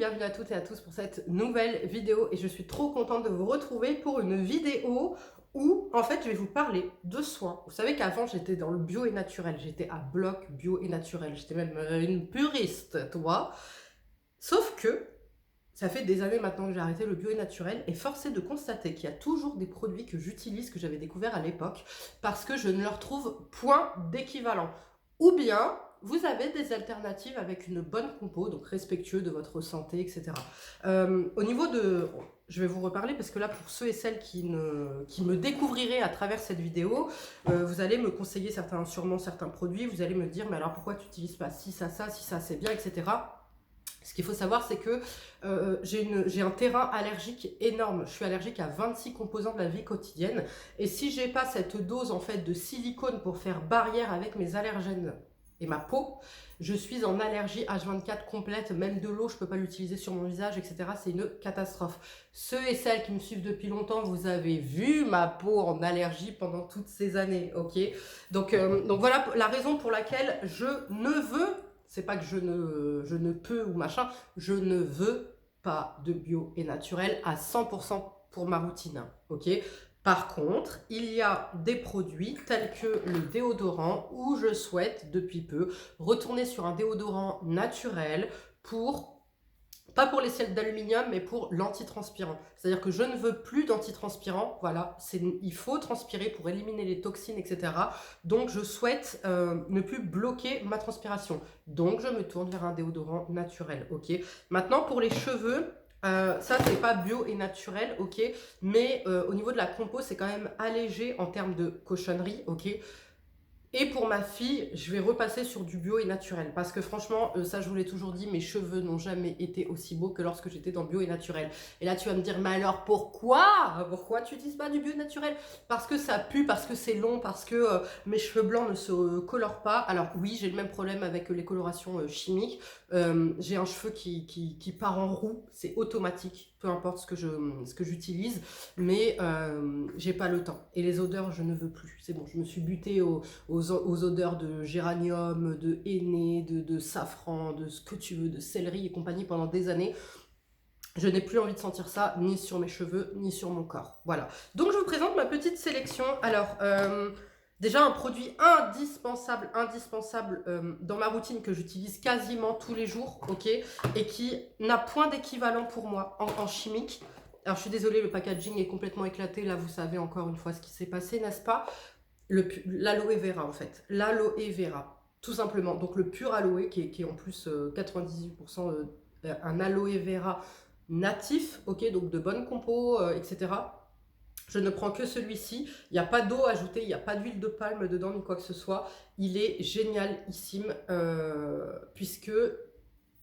bienvenue à toutes et à tous pour cette nouvelle vidéo et je suis trop contente de vous retrouver pour une vidéo où en fait je vais vous parler de soins. Vous savez qu'avant j'étais dans le bio et naturel, j'étais à bloc bio et naturel, j'étais même une puriste, toi. Sauf que ça fait des années maintenant que j'ai arrêté le bio et naturel et force est de constater qu'il y a toujours des produits que j'utilise, que j'avais découvert à l'époque, parce que je ne leur trouve point d'équivalent. Ou bien, vous avez des alternatives avec une bonne compo, donc respectueux de votre santé, etc. Au niveau de... Je vais vous reparler parce que là, pour ceux et celles qui me découvriraient à travers cette vidéo, vous allez me conseiller sûrement certains produits, vous allez me dire, mais alors pourquoi tu n'utilises pas ci, ça, si ça c'est bien, etc. Ce qu'il faut savoir, c'est que j'ai un terrain allergique énorme. Je suis allergique à 26 composants de la vie quotidienne. Et si j'ai pas cette dose en fait de silicone pour faire barrière avec mes allergènes et ma peau, je suis en allergie H24 complète. Même de l'eau, je peux pas l'utiliser sur mon visage, etc. C'est une catastrophe. Ceux et celles qui me suivent depuis longtemps, vous avez vu ma peau en allergie pendant toutes ces années, ok? Donc voilà la raison pour laquelle je ne veux... C'est pas que je ne peux ou machin, je ne veux pas de bio et naturel à 100% pour ma routine, ok? Par contre, il y a des produits tels que le déodorant où je souhaite depuis peu retourner sur un déodorant naturel pour... Pas pour les ciels d'aluminium, mais pour l'antitranspirant. C'est-à-dire que je ne veux plus d'antitranspirant. Voilà, il faut transpirer pour éliminer les toxines, etc. Donc, je souhaite ne plus bloquer ma transpiration. Donc, je me tourne vers un déodorant naturel, ok? Maintenant, pour les cheveux, ça, c'est pas bio et naturel, ok? Mais au niveau de la compo, c'est quand même allégé en termes de cochonnerie, ok? Et pour ma fille, je vais repasser sur du bio et naturel. Parce que franchement, ça je vous l'ai toujours dit, mes cheveux n'ont jamais été aussi beaux que lorsque j'étais dans bio et naturel. Et là tu vas me dire, mais alors pourquoi? Pourquoi tu n'utilises pas du bio naturel? Parce que ça pue, parce que c'est long, parce que mes cheveux blancs ne se colorent pas. Alors oui, j'ai le même problème avec les colorations chimiques. J'ai un cheveu qui part en roux, c'est automatique, peu importe ce que j'utilise. Mais j'ai pas le temps. Et les odeurs, je ne veux plus. C'est bon, je me suis butée aux odeurs de géranium, de henné, de safran, de ce que tu veux, de céleri et compagnie pendant des années. Je n'ai plus envie de sentir ça, ni sur mes cheveux, ni sur mon corps. Voilà. Donc, je vous présente ma petite sélection. Alors, déjà, un produit indispensable dans ma routine que j'utilise quasiment tous les jours, ok, et qui n'a point d'équivalent pour moi en chimique. Alors, je suis désolée, le packaging est complètement éclaté. Là, vous savez encore une fois ce qui s'est passé, n'est-ce pas? L'aloe vera en fait, l'aloe vera, tout simplement. Donc le pur aloe qui est en plus 98% un aloe vera natif, ok, donc de bonne compo, etc. Je ne prends que celui-ci, il n'y a pas d'eau ajoutée, il n'y a pas d'huile de palme dedans ni quoi que ce soit. Il est génialissime puisque...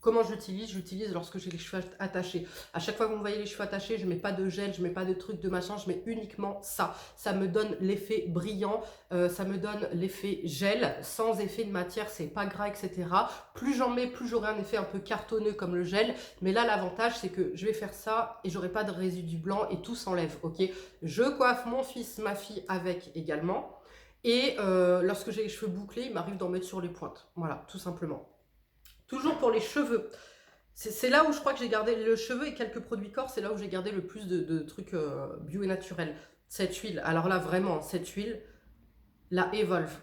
Comment j'utilise? J'utilise lorsque j'ai les cheveux attachés. À chaque fois que vous me voyez les cheveux attachés, je ne mets pas de gel, je ne mets pas de trucs, de machin, je mets uniquement ça. Ça me donne l'effet brillant, ça me donne l'effet gel, sans effet de matière, c'est pas gras, etc. Plus j'en mets, plus j'aurai un effet un peu cartonneux comme le gel. Mais là, l'avantage, c'est que je vais faire ça et j'aurai pas de résidus blancs et tout s'enlève, ok? Je coiffe mon fils, ma fille avec également. Et lorsque j'ai les cheveux bouclés, il m'arrive d'en mettre sur les pointes. Voilà, tout simplement. Toujours pour les cheveux. C'est là où je crois que j'ai gardé le cheveu et quelques produits corps, c'est là où j'ai gardé le plus de trucs bio et naturels. Cette huile, alors là vraiment, cette huile, la Evolve.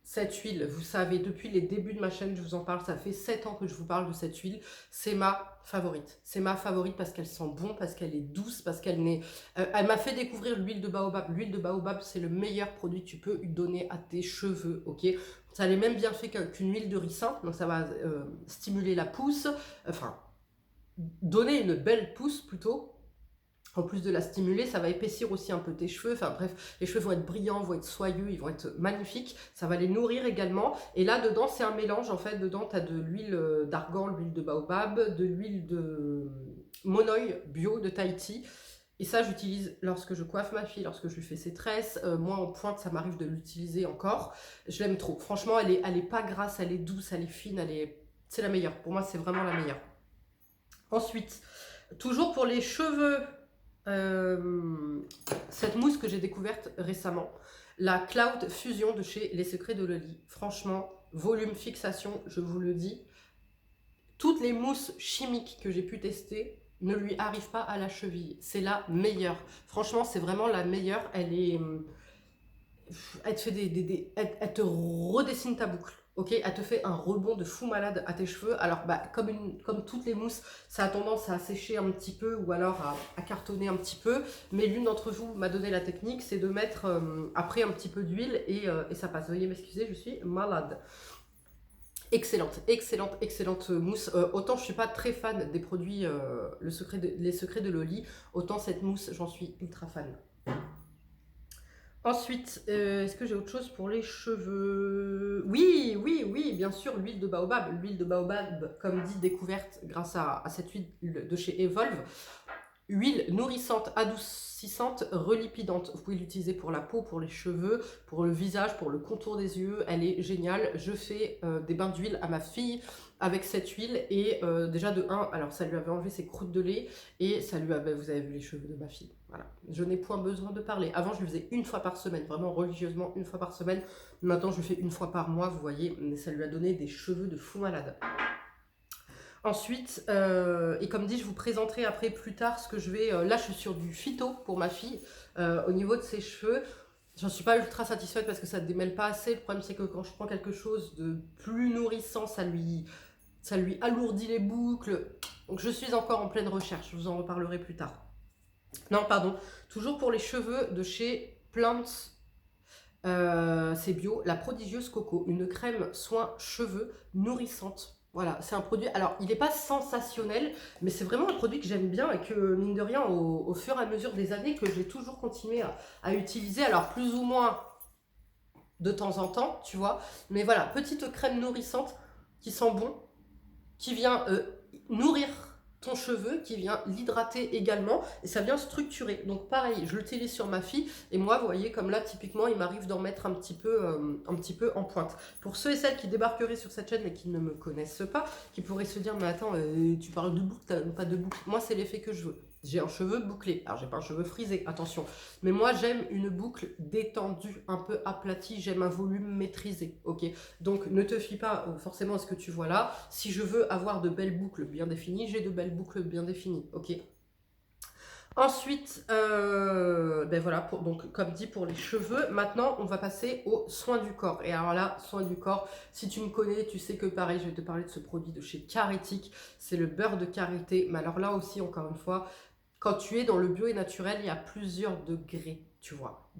Cette huile, vous savez, depuis les débuts de ma chaîne, je vous en parle, ça fait 7 ans que je vous parle de cette huile. C'est ma favorite. C'est ma favorite parce qu'elle sent bon, parce qu'elle est douce, parce qu'elle n'est... elle m'a fait découvrir l'huile de baobab. L'huile de baobab, c'est le meilleur produit que tu peux donner à tes cheveux, ok? Ça a les mêmes bienfaits qu'une huile de ricin, donc ça va stimuler la pousse, enfin, donner une belle pousse plutôt. En plus de la stimuler, ça va épaissir aussi un peu tes cheveux. Enfin bref, les cheveux vont être brillants, vont être soyeux, ils vont être magnifiques. Ça va les nourrir également. Et là, dedans, c'est un mélange. En fait, dedans, tu as de l'huile d'argan, l'huile de baobab, de l'huile de monoï bio de Tahiti. Et ça, j'utilise lorsque je coiffe ma fille, lorsque je lui fais ses tresses. Moi, en pointe, ça m'arrive de l'utiliser encore. Je l'aime trop. Franchement, elle est pas grasse, elle est douce, elle est fine, c'est la meilleure. Pour moi, c'est vraiment la meilleure. Ensuite, toujours pour les cheveux... cette mousse que j'ai découverte récemment, la Cloud Fusion de chez Les Secrets de Loli. Franchement, volume, fixation, je vous le dis, toutes les mousses chimiques que j'ai pu tester ne lui arrivent pas à la cheville. C'est la meilleure. Franchement, c'est vraiment la meilleure. Elle te fait elle te redessine ta boucle. Ok, elle te fait un rebond de fou malade à tes cheveux. Alors, bah, comme toutes les mousses, ça a tendance à sécher un petit peu ou alors à cartonner un petit peu. Mais l'une d'entre vous m'a donné la technique, c'est de mettre après un petit peu d'huile et ça passe. Veuillez m'excuser, je suis malade. Excellente, excellente, excellente mousse. Autant je suis pas très fan des produits les secrets de Loli, autant cette mousse, j'en suis ultra fan. Ensuite, est-ce que j'ai autre chose pour les cheveux? Oui, oui, oui, bien sûr, l'huile de baobab. L'huile de baobab, comme dit, découverte grâce à cette huile de chez Evolve. Huile nourrissante, adoucissante, relipidante. Vous pouvez l'utiliser pour la peau, pour les cheveux, pour le visage, pour le contour des yeux. Elle est géniale. Je fais des bains d'huile à ma fille avec cette huile. Et déjà de 1, alors ça lui avait enlevé ses croûtes de lait. Et ça lui avait, vous avez vu les cheveux de ma fille. Voilà. Je n'ai point besoin de parler. Avant, je le faisais une fois par semaine, vraiment religieusement une fois par semaine. Maintenant, je le fais une fois par mois, vous voyez. Mais ça lui a donné des cheveux de fou malade. Ensuite, et comme dit, je vous présenterai après plus tard ce que je vais... là, je suis sur du phyto pour ma fille. Au niveau de ses cheveux, j'en suis pas ultra satisfaite parce que ça ne démêle pas assez. Le problème, c'est que quand je prends quelque chose de plus nourrissant, ça lui alourdit les boucles. Donc, je suis encore en pleine recherche. Je vous en reparlerai plus tard. Non, pardon. Toujours pour les cheveux de chez Plants. C'est bio. La prodigieuse Coco. Une crème soin cheveux nourrissante. Voilà, c'est un produit, alors il n'est pas sensationnel, mais c'est vraiment un produit que j'aime bien et que, mine de rien, au fur et à mesure des années, que j'ai toujours continué à utiliser, alors plus ou moins de temps en temps, tu vois. Mais voilà, petite crème nourrissante qui sent bon, qui vient nourrir ton cheveu, qui vient l'hydrater également, et ça vient structurer. Donc pareil, je l'utilise sur ma fille, et moi, vous voyez, comme là, typiquement, il m'arrive d'en mettre un petit peu en pointe. Pour ceux et celles qui débarqueraient sur cette chaîne, mais qui ne me connaissent pas, qui pourraient se dire, mais attends, tu parles de boucle, t'as pas de boucle. Moi, c'est l'effet que je veux. J'ai un cheveu bouclé. Alors, j'ai pas un cheveu frisé, attention. Mais moi, j'aime une boucle détendue, un peu aplatie. J'aime un volume maîtrisé, ok? Donc, ne te fie pas forcément à ce que tu vois là. Si je veux avoir de belles boucles bien définies, j'ai de belles boucles bien définies, ok? Ensuite, ben voilà, donc comme dit pour les cheveux, maintenant on va passer aux soins du corps. Et alors là, soins du corps, si tu me connais, tu sais que pareil, je vais te parler de ce produit de chez Caritic, c'est le beurre de karité. Mais alors là aussi, encore une fois, quand tu es dans le bio et naturel, il y a plusieurs degrés, tu vois,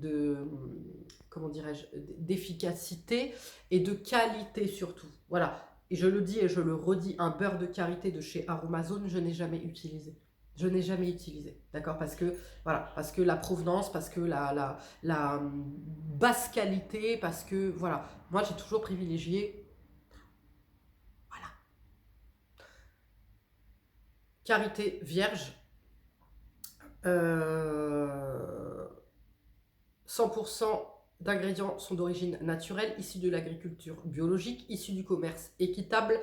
comment dirais-je, d'efficacité et de qualité surtout. Voilà, et je le dis et je le redis, un beurre de karité de chez Aromazone, je n'ai jamais utilisé. Je n'ai jamais utilisé, d'accord? Parce que, voilà, parce que la provenance, parce que la basse qualité, parce que, voilà, moi j'ai toujours privilégié, voilà, karité vierge, 100% d'ingrédients sont d'origine naturelle, issus de l'agriculture biologique, issus du commerce équitable.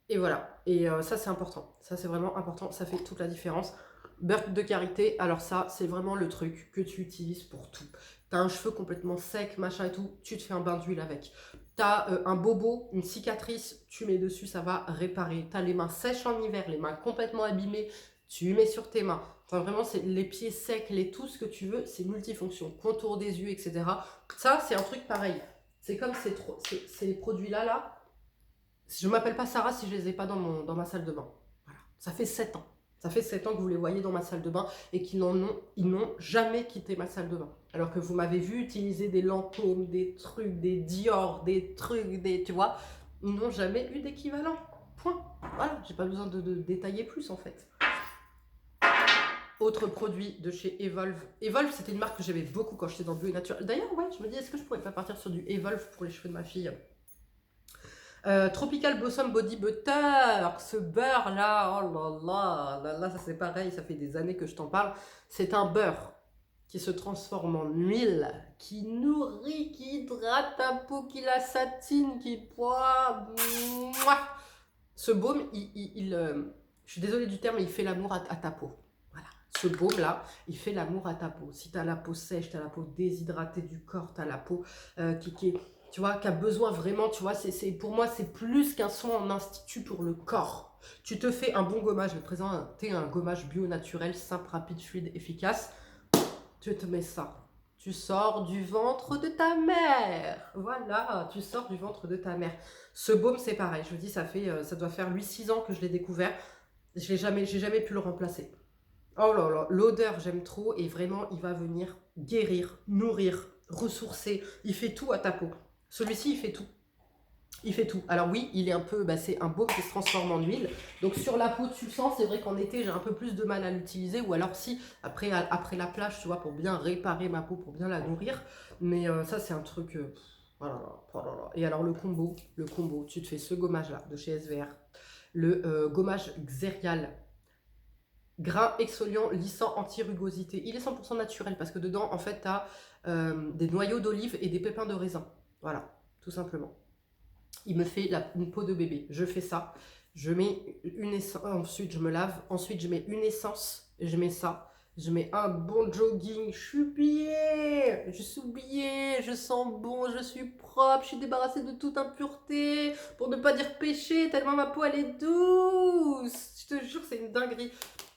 Et voilà, et ça c'est important, ça c'est vraiment important, ça fait toute la différence. Beurre de karité, alors ça c'est vraiment le truc que tu utilises pour tout. T'as un cheveu complètement sec, machin et tout, tu te fais un bain d'huile avec. T'as un bobo, une cicatrice, tu mets dessus, ça va réparer. T'as les mains sèches en hiver, les mains complètement abîmées, tu mets sur tes mains. Enfin vraiment, c'est les pieds secs, tout ce que tu veux, c'est multifonction. Contour des yeux, etc. Ça, c'est un truc pareil. C'est comme ces produits-là, là. Je ne m'appelle pas Sarah si je ne les ai pas dans ma salle de bain. Voilà. Ça fait 7 ans. Ça fait 7 ans que vous les voyez dans ma salle de bain et qu'ils n'ont jamais quitté ma salle de bain. Alors que vous m'avez vu utiliser des Lancôme, des trucs, des Dior, des trucs, tu vois. Ils n'ont jamais eu d'équivalent. Point. Voilà, j'ai pas besoin de détailler plus en fait. Autre produit de chez Evolve. Evolve, c'était une marque que j'aimais beaucoup quand j'étais dans le bio et naturel. D'ailleurs, ouais, je me dis, est-ce que je pourrais pas partir sur du Evolve pour les cheveux de ma fille? Tropical Blossom Body Butter, ce beurre là, oh là, ça c'est pareil, ça fait des années que je t'en parle. C'est un beurre qui se transforme en huile, qui nourrit, qui hydrate ta peau, qui la satine, qui poids. Ce baume, je suis désolée du terme, mais il fait l'amour à ta peau. Voilà, ce baume là, il fait l'amour à ta peau. Si tu as la peau sèche, tu as la peau déshydratée du corps, tu as la peau qui est tu vois, qui a besoin vraiment, tu vois, pour moi, c'est plus qu'un soin en institut pour le corps. Tu te fais un bon gommage, je vais te présenter un gommage bio naturel, simple, rapide, fluide, efficace. Tu te mets ça. Tu sors du ventre de ta mère. Voilà, tu sors du ventre de ta mère. Ce baume, c'est pareil. Je vous dis, ça doit faire 8-6 ans que je l'ai découvert. J'ai jamais pu le remplacer. Oh là là, l'odeur, j'aime trop. Et vraiment, il va venir guérir, nourrir, ressourcer. Il fait tout à ta peau. Celui-ci, il fait tout. Il fait tout. Alors oui, il est un peu, c'est un baume qui se transforme en huile. Donc sur la peau, tu le sens. C'est vrai qu'en été, j'ai un peu plus de mal à l'utiliser. Ou alors si, après la plage, tu vois, pour bien réparer ma peau, pour bien la nourrir. Mais ça, c'est un truc... oh là là, oh là là. Et alors le combo, tu te fais ce gommage-là de chez SVR. Le gommage Xerial. Grain exfoliant, lissant, anti-rugosité. Il est 100% naturel parce que dedans, en fait, tu as des noyaux d'olive et des pépins de raisin. Voilà, tout simplement. Il me fait une peau de bébé. Je fais ça. Je mets une essence. Ensuite, je me lave. Ensuite, je mets une essence. Je mets ça. Je mets un bon jogging. Je suis habillée. Je suis habillée. Je sens bon. Je suis propre. Je suis débarrassée de toute impureté. Pour ne pas dire péché. Tellement ma peau, elle est douce. Je te jure, c'est une dinguerie.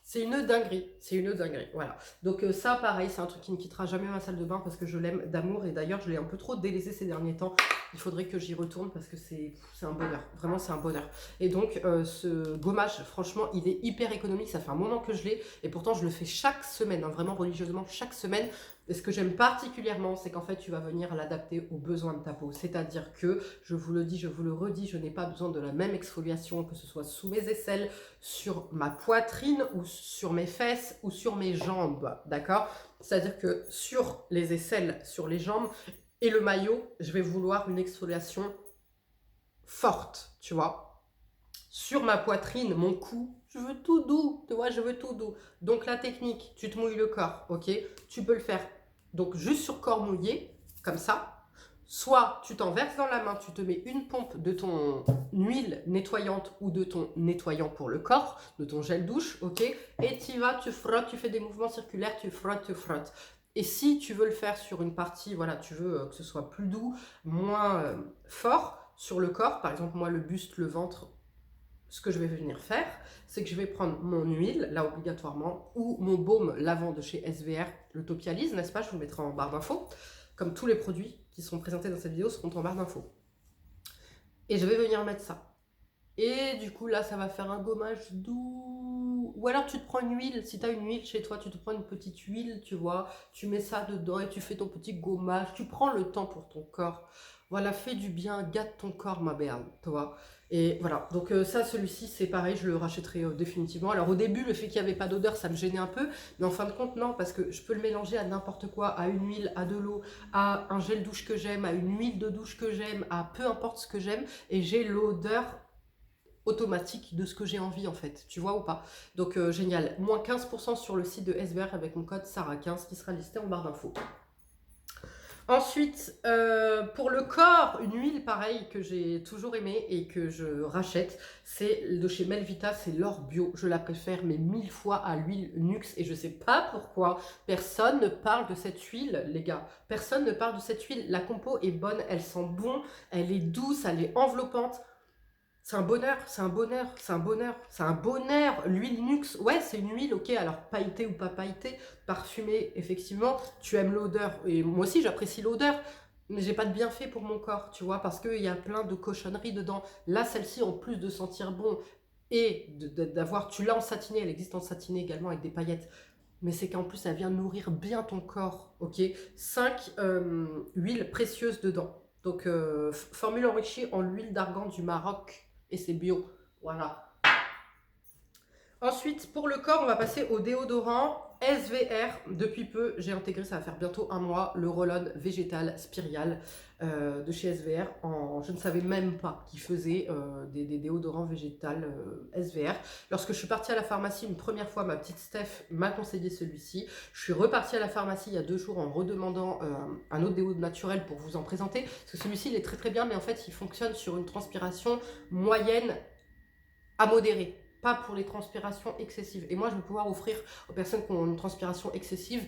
C'est une dinguerie, voilà. Donc ça, pareil, c'est un truc qui ne quittera jamais ma salle de bain parce que je l'aime d'amour. Et d'ailleurs, je l'ai un peu trop délaissé ces derniers temps. Il faudrait que j'y retourne parce que c'est un bonheur. Vraiment, c'est un bonheur. Et donc, ce gommage, franchement, il est hyper économique. Ça fait un moment que je l'ai. Et pourtant, je le fais chaque semaine, hein, vraiment religieusement, chaque semaine. Et ce que j'aime particulièrement, c'est qu'en fait, tu vas venir l'adapter aux besoins de ta peau. C'est-à-dire que, je vous le dis, je vous le redis, je n'ai pas besoin de la même exfoliation, que ce soit sous mes aisselles, sur ma poitrine, ou sur mes fesses, ou sur mes jambes. D'accord? C'est-à-dire que sur les aisselles, sur les jambes, et le maillot, je vais vouloir une exfoliation forte, tu vois. Sur ma poitrine, mon cou, je veux tout doux, tu vois, je veux tout doux. Donc la technique, tu te mouilles le corps, ok? Tu peux le faire donc juste sur corps mouillé, comme ça. Soit tu t'en verses dans la main, tu te mets une pompe de ton huile nettoyante ou de ton nettoyant pour le corps, de ton gel douche, ok? Et tu vas, tu frottes, tu fais des mouvements circulaires, tu frottes, tu frottes. Et si tu veux le faire sur une partie, voilà, tu veux que ce soit plus doux, moins fort sur le corps, par exemple moi le buste, le ventre, ce que je vais venir faire, c'est que je vais prendre mon huile, là obligatoirement, ou mon baume lavant de chez SVR, le Topialise, n'est-ce pas? Je vous le mettrai en barre d'infos, comme tous les produits qui sont présentés dans cette vidéo seront en barre d'infos. Et je vais venir mettre ça. Et du coup, là, ça va faire un gommage doux. Ou alors, tu te prends une huile. Si tu as une huile chez toi, tu te prends une petite huile, tu vois. Tu mets ça dedans et tu fais ton petit gommage. Tu prends le temps pour ton corps. Voilà, fais du bien, gâte ton corps, ma belle, tu vois. Et voilà, donc ça, celui-ci, c'est pareil, je le rachèterai définitivement. Alors au début, le fait qu'il n'y avait pas d'odeur, ça me gênait un peu. Mais en fin de compte, non, parce que je peux le mélanger à n'importe quoi, à une huile, à de l'eau, à un gel douche que j'aime, à une huile de douche que j'aime, à peu importe ce que j'aime. Et j'ai l'odeur automatique de ce que j'ai envie en fait, tu vois ou pas. Donc génial, moins 15% sur le site de SVR avec mon code SARA15 qui sera listé en barre d'infos. Ensuite, pour le corps, une huile pareille que j'ai toujours aimée et que je rachète, c'est de chez Melvita, c'est l'or bio. Je la préfère mais 1000 fois à l'huile Nux et je sais pas pourquoi personne ne parle de cette huile, les gars. Personne ne parle de cette huile. La compo est bonne, elle sent bon, elle est douce, elle est enveloppante. C'est un bonheur, c'est un bonheur, c'est un bonheur, c'est un bonheur. L'huile Nux, ouais, c'est une huile, ok, alors pailletée ou pas pailletée, parfumée, effectivement, tu aimes l'odeur. Et moi aussi, j'apprécie l'odeur, mais j'ai pas de bienfait pour mon corps, tu vois, parce qu'il y a plein de cochonneries dedans. Là, celle-ci, en plus de sentir bon et d'avoir, tu l'as en satiné, elle existe en satiné également avec des paillettes, mais c'est qu'en plus, elle vient nourrir bien ton corps, ok. 5 huiles précieuses dedans. Donc, formule enrichie en huile d'argan du Maroc. Et c'est bio, voilà. Ensuite, pour le corps, on va passer au déodorant SVR. Depuis peu, j'ai intégré, ça va faire bientôt un mois, le roll-on végétal Spirial de chez SVR. Je ne savais même pas qu'ils faisaient des déodorants végétal SVR. Lorsque je suis partie à la pharmacie une première fois, ma petite Steph m'a conseillé celui-ci. Je suis repartie à la pharmacie il y a 2 jours en redemandant un autre déo naturel pour vous en présenter. Parce que celui-ci, il est très très bien, mais en fait, il fonctionne sur une transpiration moyenne à modérée. Pas pour les transpirations excessives. Et moi, je vais pouvoir offrir aux personnes qui ont une transpiration excessive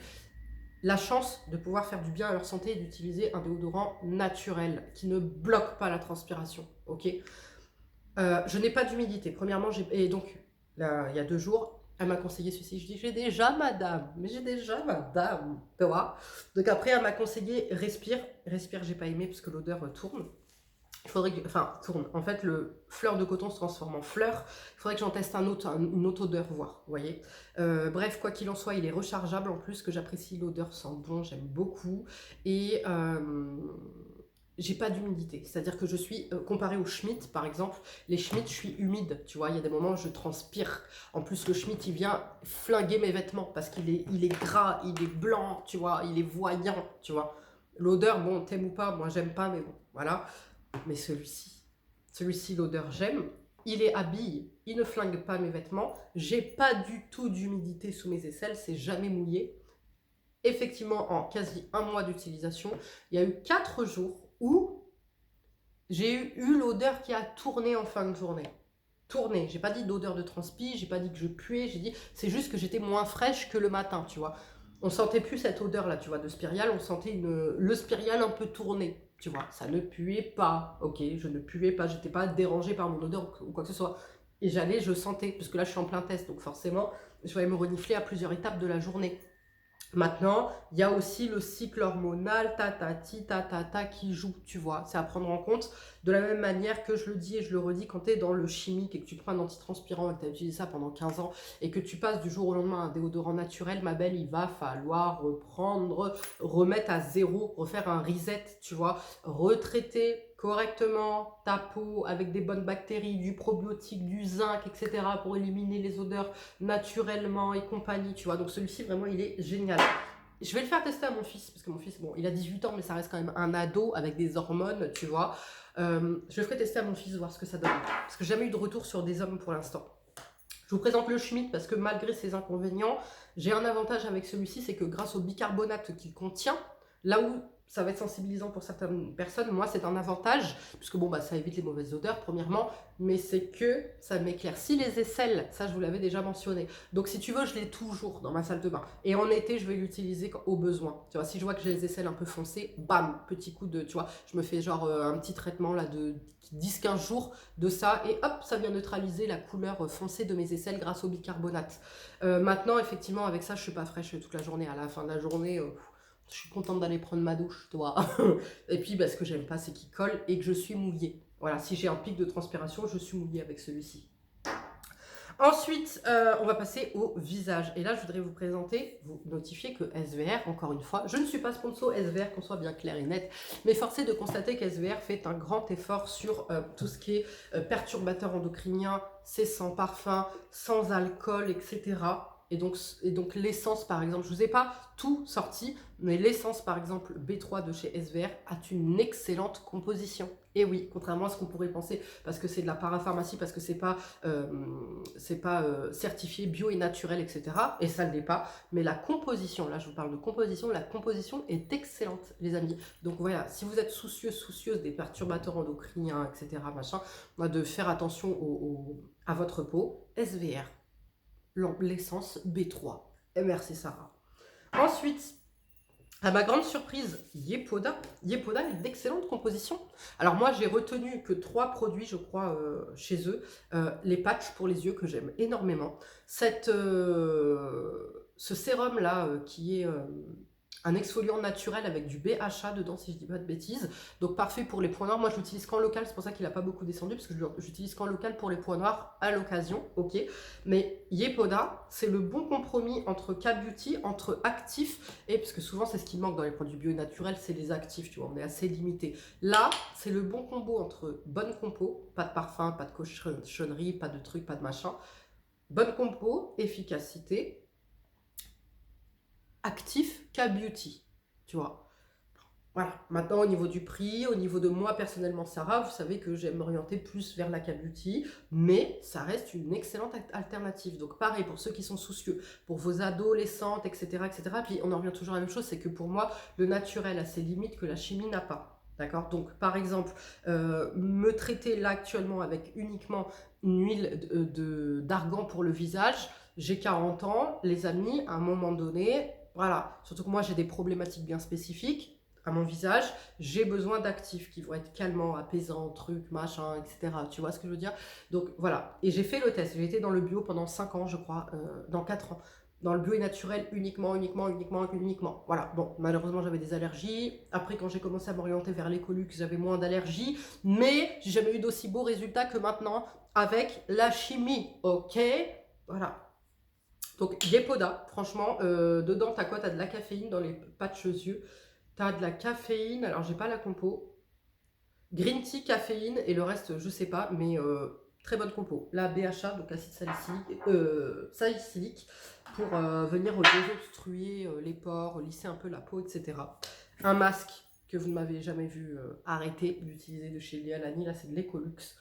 la chance de pouvoir faire du bien à leur santé et d'utiliser un déodorant naturel qui ne bloque pas la transpiration, ok. Je n'ai pas d'humidité. Premièrement, et donc, là, il y a 2 jours, elle m'a conseillé ceci. Je dis, j'ai déjà madame, mais j'ai déjà madame, tu vois. Donc après, elle m'a conseillé, respire. Respire, j'ai pas aimé parce que l'odeur tourne. Il faudrait que, enfin, tourne. En fait, le fleur de coton se transforme en fleur. Il faudrait que j'en teste une autre odeur, voir, vous voyez. Bref, quoi qu'il en soit, il est rechargeable en plus, que j'apprécie. L'odeur sent bon, j'aime beaucoup. Et j'ai pas d'humidité. C'est-à-dire que je suis, comparé au Schmitt, par exemple, les Schmitt, je suis humide, tu vois. Il y a des moments où je transpire. En plus, le Schmitt, il vient flinguer mes vêtements parce il est gras, il est blanc, tu vois. Il est voyant, tu vois. L'odeur, bon, t'aimes ou pas, moi j'aime pas, mais bon, voilà. Mais celui-ci, l'odeur, j'aime. Il est habillé, il ne flingue pas mes vêtements. J'ai pas du tout d'humidité sous mes aisselles, c'est jamais mouillé. Effectivement, en quasi un mois d'utilisation, il y a eu 4 jours où j'ai eu l'odeur qui a tourné en fin de journée. Tourné. J'ai pas dit d'odeur de transpi, j'ai pas dit que je puais, j'ai dit c'est juste que j'étais moins fraîche que le matin, tu vois. On sentait plus cette odeur là, tu vois, de spirial, on sentait le spirial un peu tourné, tu vois. Ça ne puait pas, ok, je ne puais pas, j'étais pas dérangée par mon odeur ou quoi que ce soit. Et je sentais, parce que là je suis en plein test, donc forcément, je vais me renifler à plusieurs étapes de la journée. Maintenant, il y a aussi le cycle hormonal, tatati, tatata, qui joue, tu vois. C'est à prendre en compte de la même manière que je le dis et je le redis, quand tu es dans le chimique et que tu prends un antitranspirant et que tu as utilisé ça pendant 15 ans et que tu passes du jour au lendemain à un déodorant naturel, ma belle, il va falloir reprendre, remettre à zéro, refaire un reset, tu vois, retraiter correctement ta peau avec des bonnes bactéries, du probiotique, du zinc, etc. pour éliminer les odeurs naturellement et compagnie, tu vois. Donc celui-ci, vraiment, il est génial. Je vais le faire tester à mon fils, parce que mon fils, bon, il a 18 ans, mais ça reste quand même un ado avec des hormones, tu vois. Je le ferai tester à mon fils, voir ce que ça donne. Parce que j'ai jamais eu de retour sur des hommes pour l'instant. Je vous présente le Schmitt parce que malgré ses inconvénients, j'ai un avantage avec celui-ci, c'est que grâce au bicarbonate qu'il contient, là où ça va être sensibilisant pour certaines personnes, moi c'est un avantage, puisque bon bah ça évite les mauvaises odeurs premièrement, mais c'est que ça m'éclaircit les aisselles, ça je vous l'avais déjà mentionné. Donc si tu veux, je l'ai toujours dans ma salle de bain. Et en été, je vais l'utiliser au besoin. Tu vois, si je vois que j'ai les aisselles un peu foncées, bam, petit coup de, tu vois, je me fais genre un petit traitement là de 10-15 jours de ça, et hop, ça vient neutraliser la couleur foncée de mes aisselles grâce au bicarbonate. Maintenant, effectivement, avec ça, je suis pas fraîche toute la journée. À la fin de la journée, je suis contente d'aller prendre ma douche, toi. Et puis, bah, ce que j'aime pas, c'est qu'il colle et que je suis mouillée. Voilà, si j'ai un pic de transpiration, je suis mouillée avec celui-ci. Ensuite, on va passer au visage. Et là, je voudrais vous présenter, vous notifier que SVR, encore une fois, je ne suis pas sponsor SVR, qu'on soit bien clair et net, mais forcé de constater qu'SVR fait un grand effort sur tout ce qui est perturbateur endocrinien, c'est sans parfum, sans alcool, etc. Et donc l'essence, par exemple, je ne vous ai pas tout sorti, mais l'essence, par exemple, B3 de chez SVR a une excellente composition. Et oui, contrairement à ce qu'on pourrait penser, parce que c'est de la parapharmacie, parce que c'est pas certifié bio et naturel, etc. Et ça ne l'est pas. Mais la composition, là je vous parle de composition, la composition est excellente, les amis. Donc voilà, si vous êtes soucieuse des perturbateurs endocriniens, etc., machin, de faire attention à votre peau, SVR, l'essence B3. Et merci Sarah. Ensuite, à ma grande surprise, Yepoda. Yepoda est d'excellente composition. Alors moi, j'ai retenu que 3 produits, je crois, chez eux. Les patchs pour les yeux, que j'aime énormément. Ce sérum-là, qui est un exfoliant naturel avec du BHA dedans, si je dis pas de bêtises. Donc parfait pour les points noirs. Moi, je l'utilise qu'en local, c'est pour ça qu'il n'a pas beaucoup descendu, parce que j'utilise qu'en local pour les points noirs à l'occasion, ok. Mais Yepoda, c'est le bon compromis entre K-Beauty, entre actifs, et parce que souvent, c'est ce qui manque dans les produits bio et naturels, c'est les actifs, tu vois, on est assez limité. Là, c'est le bon combo entre bonne compo, pas de parfum, pas de cochonnerie, pas de trucs, pas de machin. Bonne compo, efficacité, actif K-Beauty, tu vois. Voilà, maintenant au niveau du prix, au niveau de moi personnellement Sarah, vous savez que j'aime m'orienter plus vers la K-Beauty, mais ça reste une excellente alternative. Donc pareil, pour ceux qui sont soucieux, pour vos adolescentes, etc., etc. Puis on en revient toujours à la même chose, c'est que pour moi, le naturel a ses limites que la chimie n'a pas. D'accord? Donc par exemple, me traiter là actuellement avec uniquement une huile d'argan pour le visage, j'ai 40 ans, les amis, à un moment donné, Voilà, surtout que moi j'ai des problématiques bien spécifiques à mon visage, j'ai besoin d'actifs qui vont être calmants, apaisants, trucs, machin, etc. Tu vois ce que je veux dire? Donc voilà, et j'ai fait le test, j'ai été dans le bio pendant 5 ans, je crois, dans 4 ans. Dans le bio et naturel uniquement. Voilà, bon, malheureusement j'avais des allergies. Après, quand j'ai commencé à m'orienter vers l'écolux, j'avais moins d'allergies. Mais j'ai jamais eu d'aussi beaux résultats que maintenant avec la chimie, ok? Voilà. Donc, Yepoda, franchement, dedans, t'as quoi? T'as de la caféine dans les patchs yeux. T'as de la caféine, alors j'ai pas la compo. Green tea, caféine et le reste, je sais pas, mais très bonne compo. La BHA, donc acide salicylique, pour venir désobstruer les pores, lisser un peu la peau, etc. Un masque que vous ne m'avez jamais vu arrêter d'utiliser de chez Lialani, là c'est de l'Ecolux.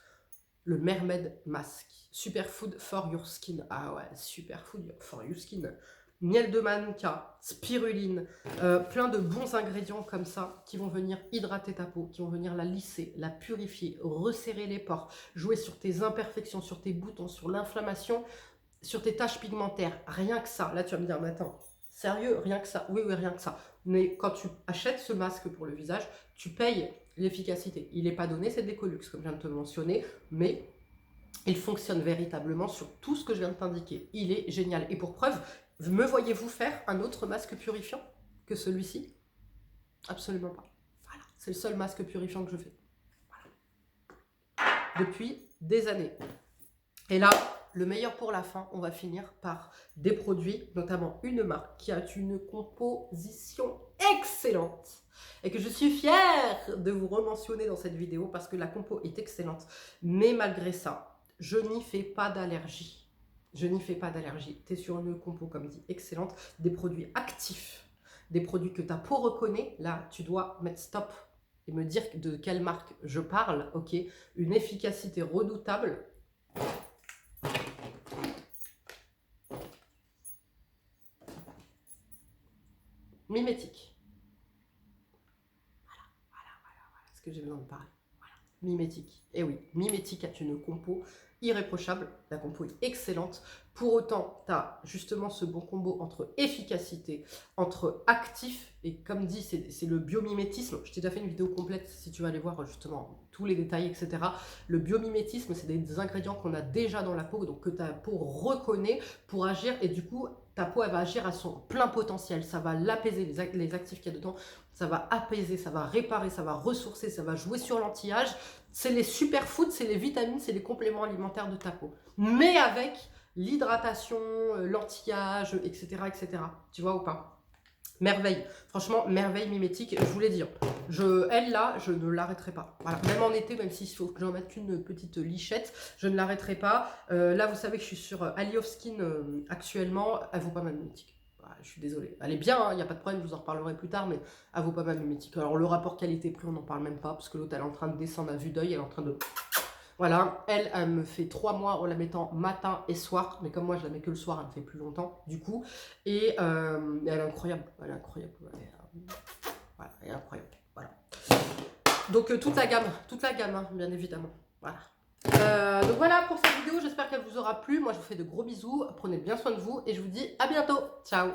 Le Mermaid Mask. Superfood for your skin. Ah ouais, Superfood for your skin. Miel de manuka, spiruline, plein de bons ingrédients comme ça qui vont venir hydrater ta peau, qui vont venir la lisser, la purifier, resserrer les pores, jouer sur tes imperfections, sur tes boutons, sur l'inflammation, sur tes taches pigmentaires. Rien que ça. Là, tu vas me dire, mais attends, sérieux, rien que ça? Oui, oui, rien que ça. Mais quand tu achètes ce masque pour le visage, tu payes l'efficacité. Il n'est pas donné, c'est de l'Ecolux, comme je viens de te mentionner, mais il fonctionne véritablement sur tout ce que je viens de t'indiquer. Il est génial. Et pour preuve, me voyez-vous faire un autre masque purifiant que celui-ci? Absolument pas. Voilà, c'est le seul masque purifiant que je fais. Voilà. Depuis des années. Et là, le meilleur pour la fin, on va finir par des produits, notamment une marque qui a une composition excellente et que je suis fière de vous rementionner dans cette vidéo parce que la compo est excellente. Mais malgré ça, je n'y fais pas d'allergie. Je n'y fais pas d'allergie. Tu es sur une compo, comme dit, excellente. Des produits actifs, des produits que ta peau reconnaît. Là, tu dois mettre stop et me dire de quelle marque je parle. Ok, une efficacité redoutable. Mimétique. Voilà ce que j'ai besoin de parler. Voilà. Mimétique. Et oui, Mimétique a une compo irréprochable. La compo est excellente. Pour autant, tu as justement ce bon combo entre efficacité, entre actif, et comme dit, c'est le biomimétisme. Je t'ai déjà fait une vidéo complète si tu vas aller voir justement tous les détails, etc. Le biomimétisme, c'est des ingrédients qu'on a déjà dans la peau, donc que ta peau reconnaît pour agir, et du coup, ta peau, elle va agir à son plein potentiel. Ça va l'apaiser, les actifs qu'il y a dedans. Ça va apaiser, ça va réparer, ça va ressourcer, ça va jouer sur l'anti-âge. C'est les superfoods, c'est les vitamines, c'est les compléments alimentaires de ta peau. Mais avec l'hydratation, l'anti-âge, etc., etc. Tu vois ou pas? Merveille. Franchement, merveille mimétique, je vous l'ai dit. Elle, là, je ne l'arrêterai pas. Voilà. Même en été, même s'il faut que j'en mette qu'une petite lichette, je ne l'arrêterai pas. Là, vous savez que je suis sur Ali of Skin actuellement. Elle vaut pas ma mimétique. Je suis désolée. Elle est bien, il n'y a pas de problème, je vous en reparlerai plus tard, mais elle vaut pas ma mimétique. Alors, le rapport qualité-prix, on n'en parle même pas, parce que l'autre, elle est en train de descendre à vue d'œil, elle est en train de... Voilà, elle me fait 3 mois en la mettant matin et soir, mais comme moi je la mets que le soir, elle me fait plus longtemps du coup. Et elle est incroyable, elle est incroyable, voilà, elle est incroyable, voilà. Donc toute la gamme, hein, bien évidemment, voilà. Donc voilà pour cette vidéo, j'espère qu'elle vous aura plu. Moi je vous fais de gros bisous, prenez bien soin de vous et je vous dis à bientôt, ciao.